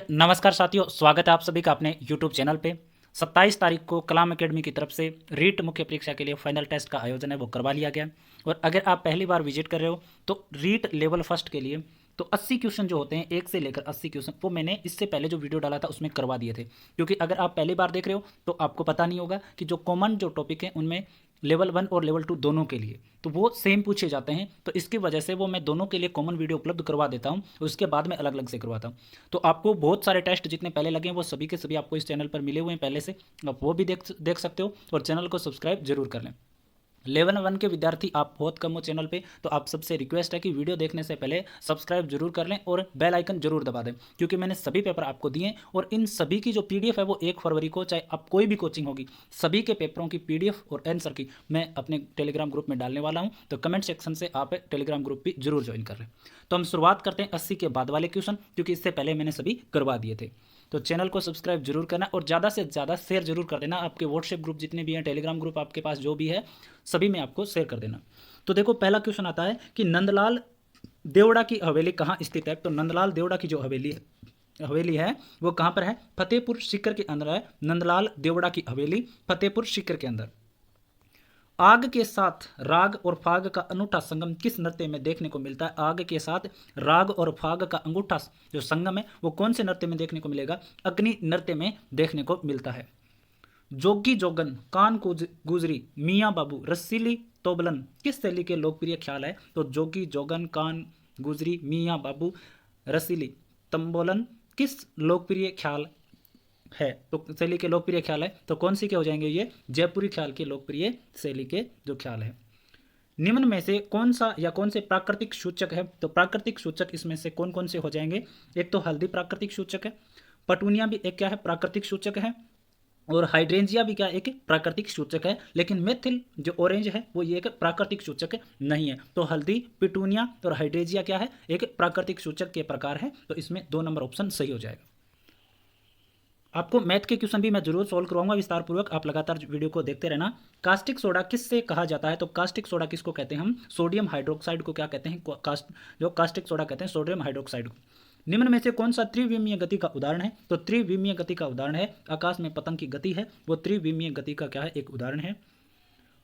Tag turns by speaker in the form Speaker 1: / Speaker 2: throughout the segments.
Speaker 1: नमस्कार साथियों, स्वागत है आप सभी का अपने YouTube चैनल पे। 27 तारीख को कलाम एकेडमी की तरफ से रीट मुख्य परीक्षा के लिए फाइनल टेस्ट का आयोजन है वो करवा लिया गया। और अगर आप पहली बार विजिट कर रहे हो तो रीट लेवल फर्स्ट के लिए तो 80 क्वेश्चन जो होते हैं 1 से लेकर 80 क्वेश्चन वो मैंने इससे पहले जो वीडियो डाला था उसमें करवा दिए थे। क्योंकि अगर आप पहली बार देख रहे हो तो आपको पता नहीं होगा कि जो कॉमन जो टॉपिक है उनमें लेवल 1 और लेवल 2 दोनों के लिए तो वो सेम पूछे जाते हैं। तो इसकी वजह से वो मैं दोनों के लिए कॉमन वीडियो उपलब्ध करवा देता हूँ, उसके बाद में अलग अलग से करवाता हूँ। तो आपको बहुत सारे टेस्ट जितने पहले लगे हैं वो सभी के सभी आपको इस चैनल पर मिले हुए हैं पहले से, आप वो भी देख सकते हो और चैनल को सब्सक्राइब जरूर कर लें। लेवल 1 के विद्यार्थी आप बहुत कम हो चैनल पे, तो आप सबसे रिक्वेस्ट है कि वीडियो देखने से पहले सब्सक्राइब जरूर कर लें और बेल आइकन जरूर दबा दें, क्योंकि मैंने सभी पेपर आपको दिए और इन सभी की जो पीडीएफ है वो 1 फरवरी को, चाहे आप कोई भी कोचिंग होगी, सभी के पेपरों की पीडीएफ और आंसर की मैं अपने टेलीग्राम ग्रुप में डालने वाला हूँ। तो कमेंट सेक्शन से आप टेलीग्राम ग्रुप भी जरूर ज्वाइन कर लें। तो हम शुरुआत करते हैं 80 के बाद वाले क्वेश्चन, क्योंकि इससे पहले मैंने सभी करवा दिए थे। तो चैनल को सब्सक्राइब जरूर करना और ज़्यादा से ज़्यादा शेयर जरूर कर देना। आपके व्हाट्सएप ग्रुप जितने भी हैं, टेलीग्राम ग्रुप आपके पास जो भी है, सभी में आपको शेयर कर देना। तो देखो पहला क्वेश्चन आता है कि नंदलाल देवड़ा की हवेली कहाँ स्थित है। तो नंदलाल देवड़ा की जो हवेली है वो कहाँ पर है? फतेहपुर सीकर के अंदर है। नंदलाल देवड़ा की हवेली फतेहपुर सीकर के अंदर। आग के साथ राग और फाग का अनूठा संगम किस नृत्य में देखने को मिलता है? आग के साथ राग और फाग का अंगूठा जो संगम है वो कौन से नृत्य में देखने को मिलेगा? अग्नि नृत्य में देखने को मिलता है। जोगी जोगन, कान गुजरी, मियाँ बाबू, रसीली तोबलन किस शैली के लोकप्रिय ख्याल है? तो जोगी जोगन, कान गुजरी, मियाँ बाबू, रसीली तंबोलन किस लोकप्रिय ख्याल है? तो शैली के लोकप्रिय ख्याल है, तो कौन सी के हो जाएंगे? ये जयपुरी ख्याल के लोकप्रिय शैली के जो ख्याल है। निम्न में से कौन सा या कौन से प्राकृतिक सूचक है? तो प्राकृतिक सूचक इसमें से कौन कौन से हो जाएंगे? एक तो हल्दी प्राकृतिक सूचक है, पटूनिया भी एक क्या है? प्राकृतिक सूचक है, और हाइड्रेंजिया भी क्या एक प्राकृतिक सूचक है। लेकिन मेथिल जो ऑरेंज है वो ये एक प्राकृतिक सूचक नहीं है। तो हल्दी, पिटूनिया और हाइड्रेंजिया क्या है? एक प्राकृतिक सूचक के प्रकार है। तो इसमें 2 नंबर ऑप्शन सही हो जाएगा। आपको मैथ के क्वेश्चन भी मैं जरूर सॉल्व करवाऊंगा विस्तार पूर्वक, आप लगातार वीडियो को देखते रहना। कास्टिक सोडा किससे कहा जाता है? तो कास्टिक सोडा किसको कहते हैं हम? सोडियम हाइड्रोक्साइड को क्या कहते हैं? जो कास्टिक सोडा कहते हैं सोडियम हाइड्रोक्साइड को। निम्न में से कौन सा त्रिविमीय गति का उदाहरण है? तो त्रिविमीय गति का उदाहरण है आकाश में पतंग की गति है, वो त्रिविमीय गति का क्या है? एक उदाहरण है।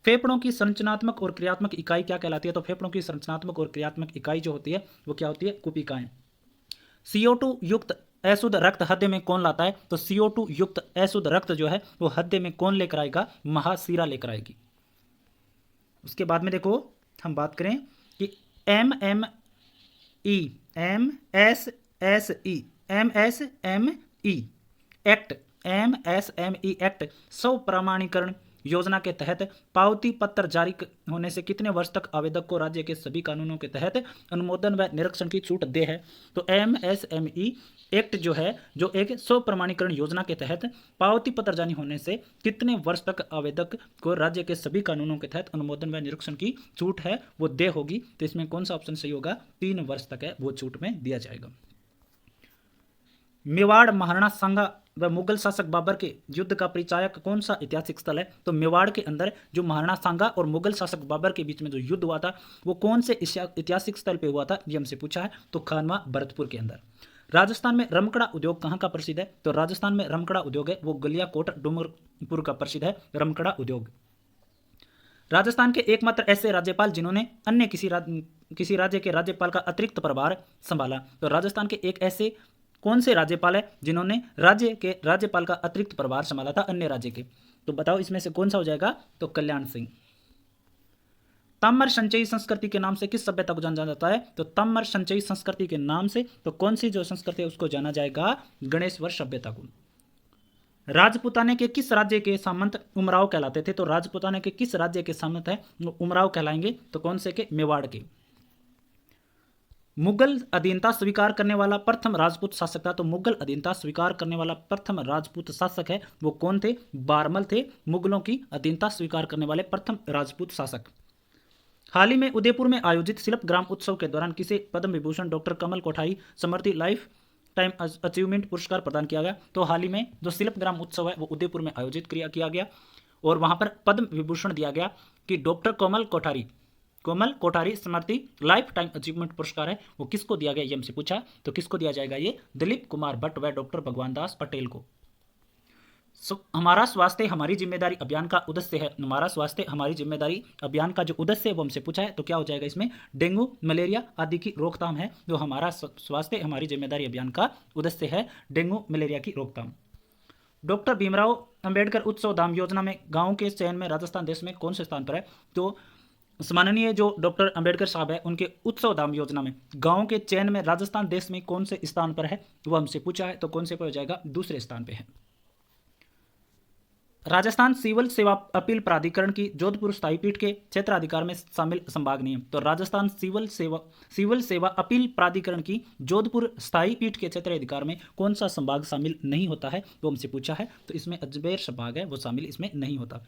Speaker 1: फेफड़ों की संरचनात्मक और क्रियात्मक इकाई क्या कहलाती है? तो फेफड़ों की संरचनात्मक और क्रियात्मक इकाई जो होती है वो क्या होती है? कुपिकाएं। CO2 युक्त अशुद्ध रक्त हृदय में कौन लाता है? तो CO2 युक्त अशुद्ध रक्त जो है वो हृदय में कौन लेकर आएगा? महाशिरा लेकर आएगी। उसके बाद में देखो हम बात करें कि MSME एक्ट स्व प्रमाणीकरण योजना के तहत पावती पत्र जारी होने से कितने वर्ष तक आवेदक को राज्य के सभी कानूनों के तहत अनुमोदन व निरीक्षण की छूट दे है? तो MSME एक्ट जो है, जो एक स्व प्रमाणीकरण योजना के तहत पावती पत्र जारी होने से कितने वर्ष तक आवेदक को राज्य के सभी कानूनों के तहत अनुमोदन व निरीक्षण की छूट है वो दे होगी। तो इसमें कौन सा ऑप्शन सही होगा? 3 वर्ष तक है वो छूट में दिया जाएगा। मेवाड़ महाराणा सांगा व मुगल शासक बाबर के युद्ध का परिचायक कौन सा ऐतिहासिक स्थल है? तो मेवाड़ के अंदर जो महाराणा सांगा और मुगल शासक बाबर के बीच में जो युद्ध हुआ था वो कौन से ऐतिहासिक स्थल पे हुआ था? ये हमसे पूछा है। तो खानवा भरतपुर के अंदर। राजस्थान में रमकड़ा उद्योग कहाँ का प्रसिद्ध है? तो राजस्थान में रमकड़ा उद्योग है वो गलियाकोट डूंगरपुर का प्रसिद्ध है रमकड़ा उद्योग। राजस्थान के एकमात्र ऐसे राज्यपाल जिन्होंने अन्य किसी राज्य के राज्यपाल का अतिरिक्त प्रभार संभाला। तो राजस्थान के एक ऐसे कौन से राज्यपाल है जिन्होंने राज्य के राज्यपाल का अतिरिक्त प्रभार संभाला था अन्य राज्य के? तो बताओ इसमें से कौन सा हो जाएगा? तो कल्याण सिंह। ताम्र संचयी संस्कृति के नाम से किस सभ्यता को जाना जाता है? तो ताम्र संचयी संस्कृति के नाम से तो कौन सी जो संस्कृति है उसको जाना जाएगा? गणेश्वर सभ्यता को। राजपूताने के किस राज्य के सामंत उमराव कहलाते थे? तो राजपूताने के किस राज्य के सामंत है वो उमराव कहलाएंगे? तो कौन से के? मेवाड़ के। मुगल अधीनता स्वीकार करने वाला प्रथम राजपूत शासक था। तो मुगल अधीनता स्वीकार करने वाला प्रथम राजपूत शासक है वो कौन थे? बारमल थे, मुगलों की अधीनता स्वीकार करने वाले प्रथम राजपूत शासक। हाल ही में उदयपुर में आयोजित शिल्प ग्राम उत्सव के दौरान किसे पद्म विभूषण डॉक्टर कमल कोठारी समृद्धि लाइफ टाइम अचीवमेंट पुरस्कार प्रदान किया गया? तो हाल ही में जो शिल्प ग्राम उत्सव है वो उदयपुर में आयोजित किया गया और वहां पर पद्म विभूषण दिया गया कि डॉक्टर कमल कोठारी कोमल कोठारी स्मृति लाइफ टाइम अचीवमेंट पुरस्कार है वो किसको दिया गया, ये हमसे पूछा। तो किसको दिया जाएगा, ये दिलीप कुमार भट्ट व डॉक्टर भगवान दास पटेल को। हमारा स्वास्थ्य हमारी जिम्मेदारी अभियान का उद्देश्य है, हमारा स्वास्थ्य हमारी जिम्मेदारी अभियान का जो उद्देश्य है वो हमसे पूछा है। तो क्या हो जाएगा इसमें, डेंगू मलेरिया आदि की रोकथाम है। जो हमारा स्वास्थ्य हमारी जिम्मेदारी अभियान का उद्देश्य है डेंगू मलेरिया की रोकथाम। डॉक्टर भीमराव अंबेडकर उत्सव धाम योजना में गाँव के चयन में राजस्थान देश में कौन से स्थान पर है। तो माननीय जो डॉक्टर अंबेडकर साहब है उनके उत्सव धाम योजना में गाँव के चयन में राजस्थान देश में कौन से स्थान पर है वो हमसे पूछा है। तो कौन से पर हो जाएगा, दूसरे स्थान पर है। राजस्थान सिविल सेवा अपील प्राधिकरण की जोधपुर स्थायी पीठ के क्षेत्राधिकार में शामिल संभाग नियम। तो राजस्थान सिविल सेवा अपील प्राधिकरण की जोधपुर स्थायी पीठ के क्षेत्राधिकार में कौन सा संभाग शामिल नहीं होता है वो हमसे पूछा है। तो इसमें अजमेर संभाग है वो शामिल इसमें नहीं होता।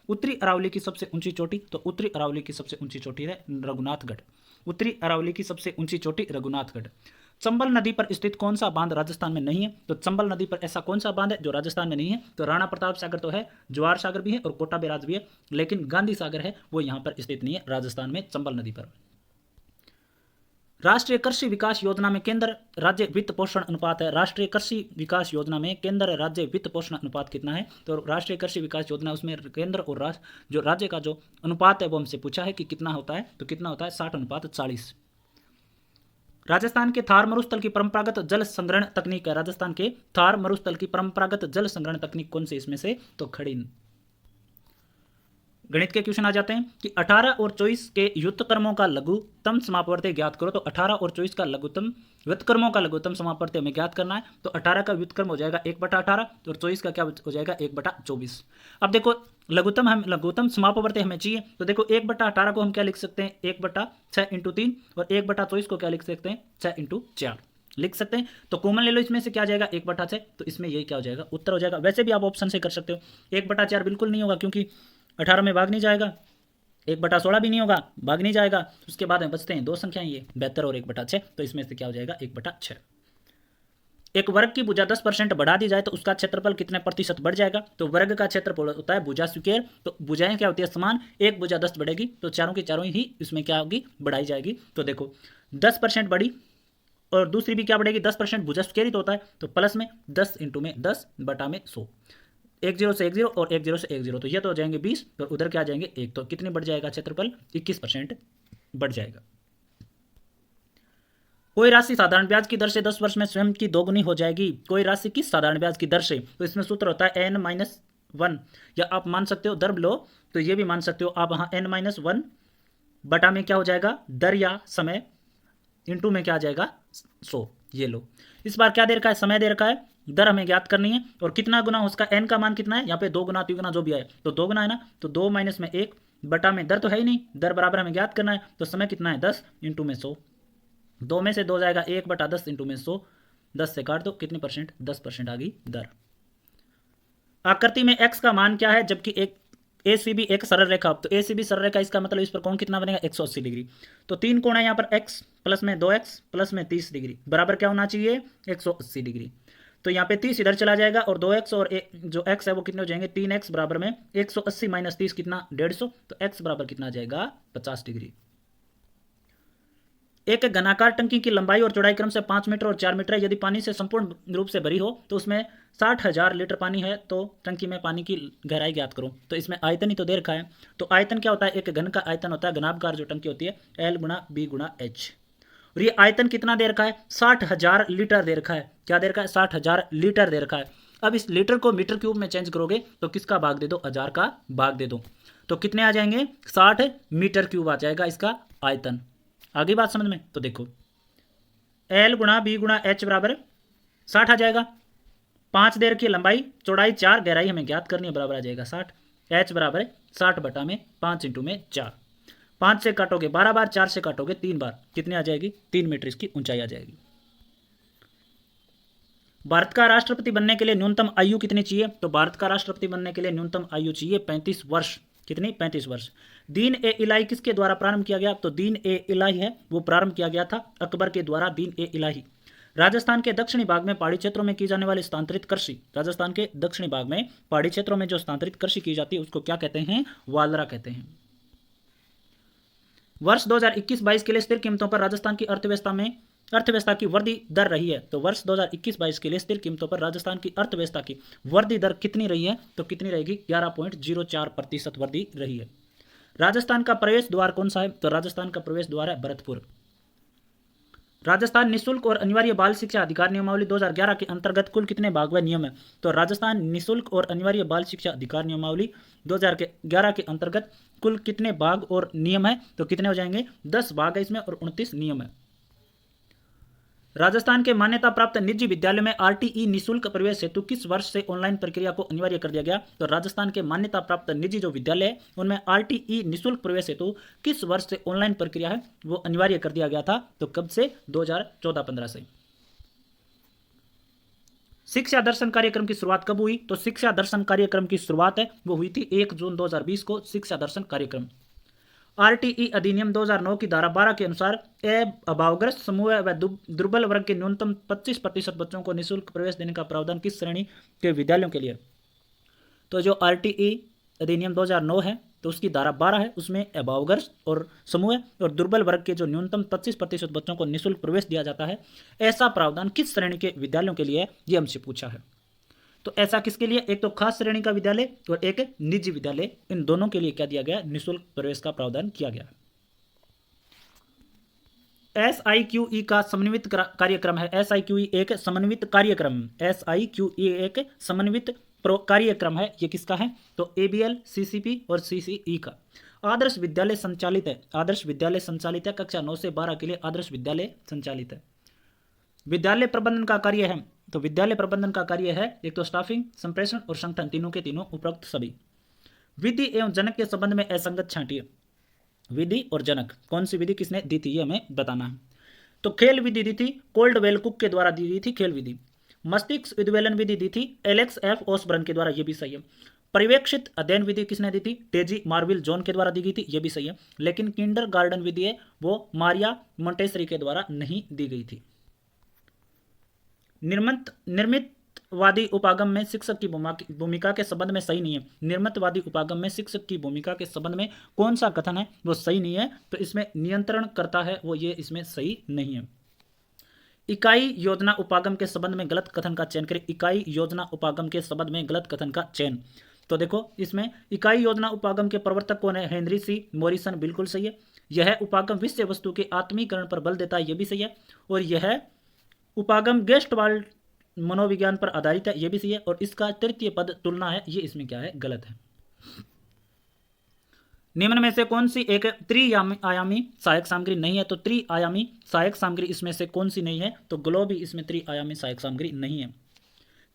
Speaker 1: उत्तरी अरावली की सबसे ऊंची चोटी। तो उत्तरी अरावली की सबसे ऊंची चोटी है रघुनाथगढ़। उत्तरी अरावली की सबसे ऊंची चोटी रघुनाथगढ़। चंबल नदी पर स्थित कौन सा बांध राजस्थान में नहीं है। तो चंबल नदी पर ऐसा कौन सा बांध है जो राजस्थान में नहीं है। तो राणा प्रताप सागर तो है, जवाहर सागर भी है और कोटा बैराज भी है, लेकिन गांधी सागर है वो यहाँ पर स्थित नहीं है राजस्थान में चंबल नदी पर। राष्ट्रीय कृषि विकास योजना में केंद्र राज्य वित्त पोषण अनुपात है। राष्ट्रीय कृषि विकास योजना में केंद्र राज्य वित्त पोषण अनुपात कितना है। तो राष्ट्रीय कृषि विकास योजना उसमें केंद्र और जो राज्य का जो अनुपात है वो हमसे पूछा है कि कितना होता है। तो कितना होता है, 60:40। राजस्थान के थार मरुस्थल की परंपरागत जल संग्रहण तकनीक है। राजस्थान के थार मरुस्थल की परंपरागत जल संग्रहण तकनीक कौन सी इसमें से। तो खड़ीन। गणित के क्वेश्चन आ जाते हैं कि 18 और 24 के व्युत्क्रमों का लघुत्तम समापवर्ती ज्ञात करो। तो 18 और 24 का लघुत्तम व्युत्क्रमों का लघुत्तम समापवर्ती हमें ज्ञात करना है। तो 18 का व्युत्क्रम हो जाएगा 1/18 और 24 का क्या हो जाएगा 1/24। अब देखो लघुत्तम समापवर्ती हमें चाहिए। तो देखो 1/18 को हम क्या लिख सकते हैं 1/6 × 3 और 1/24 को क्या लिख सकते हैं 6 × 4 लिख सकते हैं। तो कॉमन ले लो, इसमें से क्या जाएगा 1/6। तो इसमें यही क्या हो जाएगा उत्तर हो जाएगा। वैसे भी आप ऑप्शन से कर सकते हो। 1/4 बिल्कुल नहीं होगा क्योंकि 18 में भाग नहीं जाएगा, 1/16 भी नहीं होगा, भाग नहीं जाएगा। उसके बाद में बचते हैं दो संख्याएं, ये 72 और 1/6। तो इसमें से क्या हो जाएगा 1/6। एक वर्ग की भुजा 10% बढ़ा दी जाए तो उसका क्षेत्रफल कितने प्रतिशत बढ़ जाएगा। तो वर्ग का क्षेत्रफल होता है भुजा स्क्वायर। तो भुजाएं क्या होती है समान, एक भुजा 10 बढ़ेगी तो चारों की चारों ही इसमें क्या होगी बढ़ाई जाएगी। तो देखो 10% बढ़ी और दूसरी भी क्या बढ़ेगी 10%, भुजा स्क्वायर ही तो होता है। तो प्लस में 10 × में 10/100, 1 0 से 1 0 और 1 0 से 1 0। तो ये तो हो जाएंगे 20 और उधर क्या आ जाएंगे 1। तो कितनी बढ़ जाएगा क्षेत्रफल 21% बढ़ जाएगा। कोई राशि साधारण ब्याज की दर से 10 वर्ष में स्वयं की दोगुनी हो जाएगी। कोई राशि किस साधारण ब्याज की दर से। तो इसमें सूत्र होता है n-1, या आप मान सकते हो दर लो तो ये भी मान सकते हो आप। हाँ n-1 बटा में क्या हो जाएगा दर या समय, इंटू में क्या आ जाएगा 100। ये लो, इस बार क्या दे रखा है समय दे रखा है, दर हमें ज्ञात करनी है और कितना गुना उसका n का मान कितना है। यहाँ पे 2 गुना 3 गुना जो भी आए तो 2 गुना है ना। तो 2 - में 1 बटा में दर तो है ही नहीं, दर बराबर हमें ज्ञात करना है। तो समय कितना है 10 × में 100। 2 में से 2 जाएगा 1/10 × में 100, 10 से काट दो कितनी परसेंट 10% आ गई दर। आकृति में x का मान क्या है जबकि एक ACB एक सरल रेखा। तो ACB सरल रेखा इसका मतलब इस पर कोण कितना बनेगा 180 डिग्री। तो 3 कोण है यहाँ पर x प्लस में 2x प्लस में 30 डिग्री बराबर क्या होना चाहिए 180 डिग्री। तो यहाँ पे 30 इधर चला जाएगा और 2x और जो x है वो कितने हो जाएंगे 3x बराबर में 180 - 30 कितना 150। तो x बराबर कितना आ जाएगा 50 डिग्री। एक घनाकार टंकी की लंबाई और चौड़ाई क्रम से 5 मीटर और 4 मीटर है। यदि पानी से संपूर्ण रूप से भरी हो तो उसमें 60,000 लीटर पानी है तो टंकी में पानी की गहराई ज्ञात करो। तो इसमें आयतन ही तो दे रखा है। तो आयतन क्या होता है एक घन का आयतन होता है घनाभकार जो टंकी होती है L × B × H। और ये आयतन कितना दे रखा है 60,000 लीटर दे रखा है। क्या दे रखा है 60,000 लीटर दे रखा है। अब इस लीटर को मीटर क्यूब में चेंज करोगे तो किसका भाग दे दो 1000 का भाग दे दो तो कितने आ जाएंगे 60 मीटर क्यूब आ जाएगा इसका आयतन। आगे बात समझ में। तो देखो L × B × H बराबर 60 आ जाएगा। 5 दे रखी लंबाई, चौड़ाई 4, गहराई हमें ज्ञात करनी है बराबर आ जाएगा 60। H बराबर 60 बटा में 5 × में 4। 5 से काटोगे 12 बार, 4 से काटोगे 3 बार, कितनी आ जाएगी 3 मीटर इसकी ऊंचाई आ जाएगी। भारत का राष्ट्रपति बनने के लिए न्यूनतम आयु कितनी चाहिए। तो भारत का राष्ट्रपति बनने के लिए न्यूनतम आयु चाहिए 35 वर्ष। कितनी 35 वर्ष। दीन-ए-इलाही किसके द्वारा प्रारंभ किया गया। तो दीन-ए-इलाही है वो प्रारंभ किया गया था अकबर के द्वारा दीन-ए-इलाही। राजस्थान के दक्षिणी भाग में पहाड़ी क्षेत्रों में की जाने वाली स्थानांतरित कृषि। राजस्थान के दक्षिणी भाग में पहाड़ी क्षेत्रों में जो स्थानांतरित कृषि की जाती है उसको क्या कहते हैं वालरा कहते हैं। वर्ष 2021-22 के लिए स्थिर कीमतों पर राजस्थान की अर्थव्यवस्था की वृद्धि दर रही है। तो वर्ष 2021-22 के लिए स्थिर कीमतों पर राजस्थान की अर्थव्यवस्था की वृद्धि दर कितनी रही है? तो कितनी रहेगी? 11.04% वृद्धि रही है। राजस्थान का प्रवेश द्वार कौन सा है? तो राजस्थान का प्रवेश द्वार है भरतपुर। राजस्थान निःशुल्क और अनिवार्य बाल शिक्षा अधिकार नियमावली 2011 के अंतर्गत कुल कितने भाग व नियम है? तो राजस्थान निःशुल्क और अनिवार्य बाल शिक्षा अधिकार नियमावली 2011 के अंतर्गत कुल कितने भाग और नियम है? तो कितने हो जाएंगे? 10 भाग है इसमें और 29 नियम है। राजस्थान के मान्यता प्राप्त निजी विद्यालय में आरटीई निःशुल्क प्रवेश हेतु किस वर्ष से ऑनलाइन प्रक्रिया को अनिवार्य कर दिया गया? तो राजस्थान के मान्यता प्राप्त निजी जो विद्यालय है उनमें आरटीई निःशुल्क प्रवेश हेतु किस वर्ष से ऑनलाइन प्रक्रिया है वो अनिवार्य कर दिया गया था? तो कब से? 2014-15 से। शिक्षा दर्शन कार्यक्रम की शुरुआत कब हुई? तो शिक्षा दर्शन कार्यक्रम की शुरुआत है वो हुई थी 1 जून 2020 को शिक्षा दर्शन कार्यक्रम। आरटीई अधिनियम 2009 की धारा 12 के अनुसार अभावग्रस्त समूह व दुर्बल वर्ग के न्यूनतम 25% बच्चों को निःशुल्क प्रवेश देने का प्रावधान किस श्रेणी के विद्यालयों के लिए? तो जो आरटीई अधिनियम 2009 है तो उसकी धारा 12 है, उसमें अभावग्रस्त और समूह और दुर्बल वर्ग के जो न्यूनतम 25% बच्चों को निःशुल्क प्रवेश दिया जाता है, ऐसा प्रावधान किस श्रेणी के विद्यालयों के लिए है? ये हमसे पूछा है। तो ऐसा किसके लिए? एक तो खास श्रेणी का विद्यालय और एक निजी विद्यालय, इन दोनों के लिए क्या दिया गया? निःशुल्क प्रवेश का प्रावधान किया गया। SIQE का समन्वित कार्यक्रम है। SIQE एक समन्वित कार्यक्रम, SIQE एक समन्वित कार्यक्रम है। ये किसका है? तो ABL, CCP और CCE का। आदर्श विद्यालय संचालित है। आदर्श विद्यालय संचालित है कक्षा 9 से 12 के लिए आदर्श विद्यालय संचालित है। विद्यालय प्रबंधन का कार्य है। तो विद्यालय प्रबंधन का कार्य है एक तो स्टाफिंग, संप्रेषण और संगठन, तीनों के तीनों उपरोक्त सभी। विधि एवं जनक के संबंध में असंगत छांटिए। विधि और जनक, कौन सी विधि किसने दी थी ये हमें बताना है। तो खेल विधि दी थी कोल्डवेल कुक के द्वारा दी गई थी खेल विधि। मस्तिष्क उद्वेलन विधि दी थी एलेक्स एफ ओसबर्न के द्वारा, ये भी सही है। पर्यवेक्षित अध्ययन विधि किसने दी थी? टेजी मार्विल जॉन के द्वारा दी गई थी, ये भी सही है। लेकिन किंडर गार्डन विधि है वो मारिया मोंटेसरी के द्वारा नहीं दी गई थी। निर्मितवादी उपागम में शिक्षक की भूमिका के संबंध में सही नहीं है। निर्मितवादी उपागम में शिक्षक की भूमिका के संबंध में कौन सा कथन है वो सही नहीं है? तो इसमें नियंत्रण करता है वो, ये इसमें सही नहीं है। इकाई योजना उपागम के संबंध में गलत कथन का चयन करें। इकाई योजना उपागम के संबंध में गलत कथन का चयन। तो देखो इसमें इकाई योजना उपागम के प्रवर्तक कौन है? हेनरी सी मॉरिसन, बिल्कुल सही है। यह उपागम विषय वस्तु के आत्मीकरण पर बल देता है, यह भी सही है। और यह उपागम गेस्टवाल्ड मनोविज्ञान पर आधारित है, यह भी सही है। और इसका तृतीय पद तुलना है, ये इसमें क्या है? गलत है। निम्न में से कौन सी एक त्रिआयामी सहायक सामग्री नहीं है? तो त्रिआयामी सहायक सामग्री इसमें से कौन सी नहीं है? तो ग्लोब ही इसमें त्रिआयामी सहायक सामग्री नहीं है।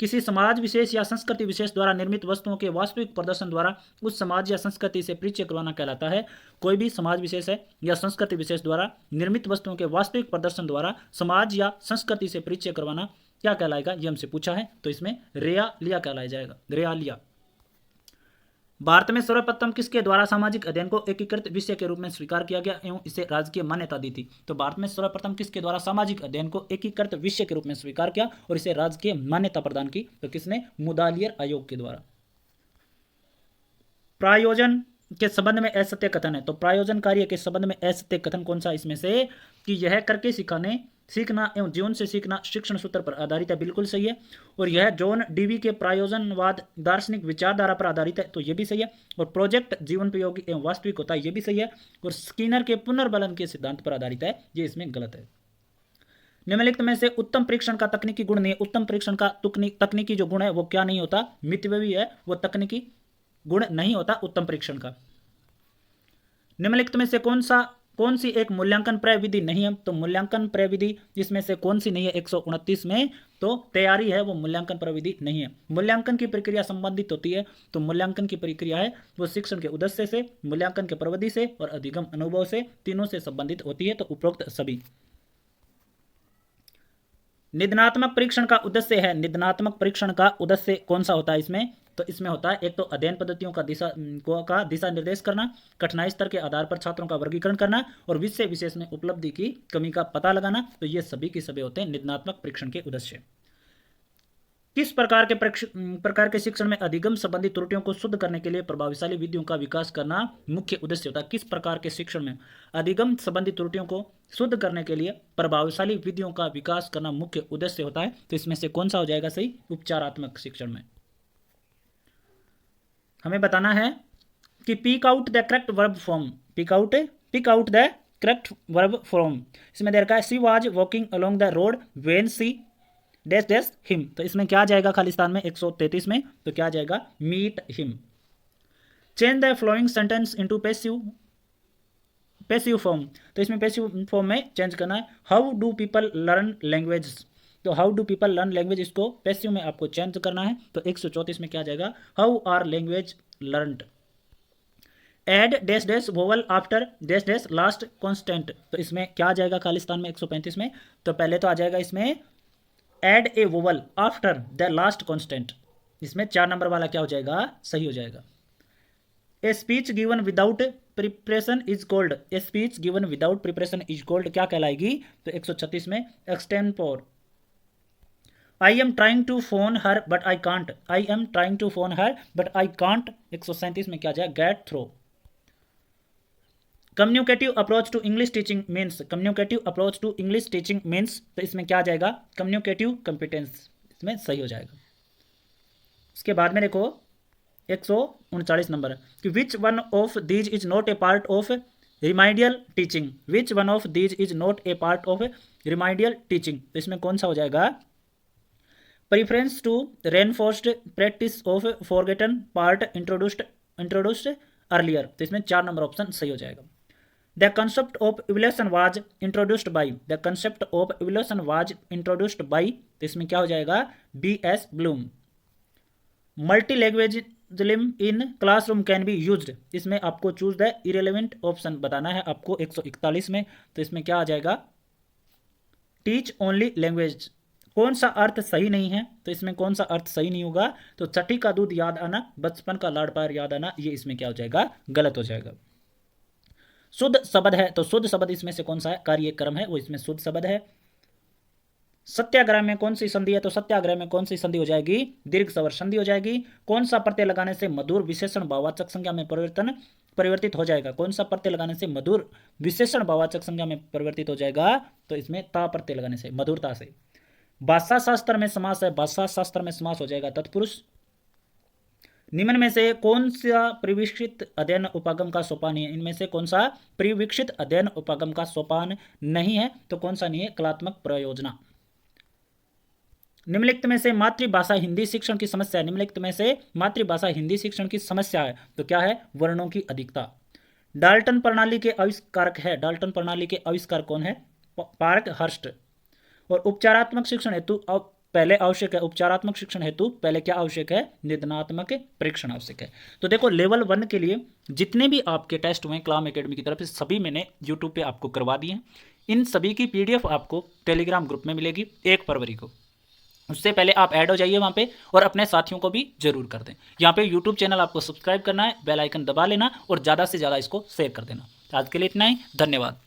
Speaker 1: किसी समाज विशेष या संस्कृति विशेष द्वारा निर्मित वस्तुओं के वास्तविक प्रदर्शन द्वारा उस समाज या संस्कृति से परिचय करवाना कहलाता है। कोई भी समाज विशेष है या संस्कृति विशेष द्वारा निर्मित वस्तुओं के वास्तविक प्रदर्शन द्वारा समाज या संस्कृति से परिचय करवाना क्या कहलाएगा? ये हमसे पूछा है। तो इसमें रेआलिया कहलाया जाएगा, रेआलिया। भारत में सर्वप्रथम किसके द्वारा सामाजिक अध्ययन को एकीकृत विषय के रूप में स्वीकार किया गया एवं इसे राजकीय मान्यता दी थी? तो भारत में सर्वप्रथम किसके द्वारा सामाजिक अध्ययन को एकीकृत विषय के रूप में स्वीकार किया और इसे राजकीय मान्यता प्रदान की? तो किसने? मुदालियर आयोग के द्वारा। प्रायोजन के संबंध में असत्य कथन है। तो प्रायोजन कार्य के संबंध में असत्य कथन कौन सा इसमें से? कि यह करके सीखना एवं जीवन से सीखना शिक्षण सूत्र पर आधारित है, बिल्कुल सही है। और यह जॉन डीवी के प्रायोजनवाद दार्शनिक विचारधारा पर आधारित है, तो यह भी सही है। और प्रोजेक्ट जीवन प्रयोगी एवं वास्तविक होता है, यह भी सही है। और स्किनर के पुनर्बलन के सिद्धांत पर आधारित है, ये इसमें गलत है। निम्नलिखित में से उत्तम परीक्षण का तकनीकी गुण नहीं है। उत्तम परीक्षण का तकनीकी जो गुण है वो क्या नहीं होता? मितव्ययी है, वो तकनीकी गुण नहीं होता उत्तम परीक्षण का। निम्नलिखित में से कौन सी एक मूल्यांकन प्रविधि नहीं है? तो मूल्यांकन प्रविधि इसमें से कौन सी नहीं है? 129 में तो तैयारी है, वो मूल्यांकन प्रविधि नहीं है। मूल्यांकन की प्रक्रिया संबंधित होती है, तो मूल्यांकन की प्रक्रिया है वो शिक्षण के उद्देश्य से, मूल्यांकन के प्रविधि से और अधिगम अनुभव से, तीनों से संबंधित होती है। तो उपरोक्त सभी। निदानात्मक परीक्षण का उद्देश्य है। निदानात्मक परीक्षण का उद्देश्य कौन सा होता है इसमें? तो इसमें होता है एक तो अध्ययन पद्धतियों का दिशा निर्देश करना, कठिनाई स्तर के आधार पर छात्रों का वर्गीकरण करना और विषय विशेष में उपलब्धि की कमी का पता लगाना। तो ये सभी के सभी होते हैं निदानात्मक परीक्षण के उद्देश्य। किस प्रकार के शिक्षण में अधिगम संबंधी त्रुटियों को शुद्ध करने के लिए प्रभावशाली विधियों का विकास करना मुख्य उद्देश्य होता है? किस प्रकार के शिक्षण में अधिगम संबंधी त्रुटियों को शुद्ध करने के लिए प्रभावशाली विधियों का विकास करना मुख्य उद्देश्य होता है? तो इसमें से कौन सा हो जाएगा सही? उपचारात्मक शिक्षण में। हमें बताना है कि pick out the correct verb form. Pick out the correct verb form. इसमें दे रखा है she was walking along the road when she dash dash him. तो इसमें क्या जाएगा खालिस्तान में 133 में? तो क्या जाएगा? Meet him. Change the flowing sentence into passive form. तो इसमें पैसिव फॉर्म में चेंज करना है। How do people learn language. तो how do people learn language, इसको पैसिव में आपको चेंज करना है। तो 134 में क्या जाएगा? How are language learned. Add dash dash vowel after dash dash last consonant. तो इसमें क्या जाएगा खालिस्तान में 135 में? तो पहले तो आ जाएगा इसमें add a vowel after the last consonant. इसमें 4 नंबर वाला क्या हो जाएगा? सही हो जाएगा। A speech given without preparation is called. A speech given without preparation is called क्या कहलाएगी? तो 136 में extempore. I am trying to phone her but I can't. I am trying to phone her but I can't. 137 में क्या जाएगा? Get through. Communicative approach to English teaching means. Communicative approach to English teaching means. तो इसमें क्या जाएगा? Communicative competence. इसमें सही हो जाएगा। इसके बाद में देखो 139 नंबर कि which one of these is not a part of remedial teaching. Which one of these is not a part of remedial teaching. तो इसमें कौन सा हो जाएगा? Preference to reinforced practice of forgotten part introduced earlier. तो इसमें 4 number option सही हो जाएगा। The concept of evolution was introduced by. The concept of evolution was introduced by. तो इसमें क्या हो जाएगा? B.S. Bloom. Multi लैंग्वेजलिज्म in classroom can be used. इसमें आपको चूज द इरेलीवेंट ऑप्शन बताना है आपको 141 में। तो इसमें क्या आ जाएगा? Teach only language. कौन सा अर्थ सही नहीं है? तो इसमें कौन सा अर्थ सही नहीं होगा? तो छठी का दूध याद आना, बचपन का लाड़ प्यार याद आना, ये इसमें क्या हो जाएगा? गलत हो जाएगा। शुद्ध शब्द है, तो शुद्ध शब्द इसमें से कौन सा है? कार्यक्रम है, वो इसमें शुद्ध शब्द है। सत्याग्रह में कौन सी संधि है? तो सत्याग्रह में कौन सी संधि हो जाएगी? दीर्घ स्वर संधि हो जाएगी। कौन सा प्रत्यय लगाने से मधुर विशेषण भाववाचक संज्ञा में परिवर्तित हो जाएगा? कौन सा प्रत्यय लगाने से मधुर विशेषण भाववाचक संज्ञा में परिवर्तित हो जाएगा? तो इसमें ता प्रत्यय लगाने से, मधुरता से। भाषा शास्त्र में समास है, भाषा शास्त्र में समास हो जाएगा तत्पुरुष। निम्न में से कौन सा परिवीक्षित अध्ययन उपागम का सोपान है? इनमें से कौन सा परिवीक्षित अध्ययन उपागम का सोपान नहीं है? तो कौन सा नहीं है? कलात्मक प्रयोजना। निम्नलिखित में से मातृभाषा हिंदी शिक्षण की समस्या है। निम्नलिखित में से मातृभाषा हिंदी शिक्षण की समस्या है, तो क्या है? वर्णों की अधिकता। डाल्टन प्रणाली के आविष्कारक है। डाल्टन प्रणाली के आविष्कार कौन है? पार्कहर्स्ट। और उपचारात्मक शिक्षण हेतु पहले आवश्यक है, उपचारात्मक शिक्षण हेतु पहले क्या आवश्यक है? निदानात्मक परीक्षण आवश्यक है। तो देखो लेवल 1 के लिए जितने भी आपके टेस्ट हुए कलाम एकेडमी की तरफ से सभी मैंने यूट्यूब पे आपको करवा दिए हैं। इन सभी की PDF आपको टेलीग्राम ग्रुप में मिलेगी 1 फरवरी को। उससे पहले आप ऐड हो जाइए वहाँ पे और अपने साथियों को भी जरूर कर दें। यहाँ पे यूट्यूब चैनल आपको सब्सक्राइब करना है, बेल आइकन दबा लेना और ज़्यादा से ज़्यादा इसको शेयर कर देना। आज के लिए इतना ही, धन्यवाद।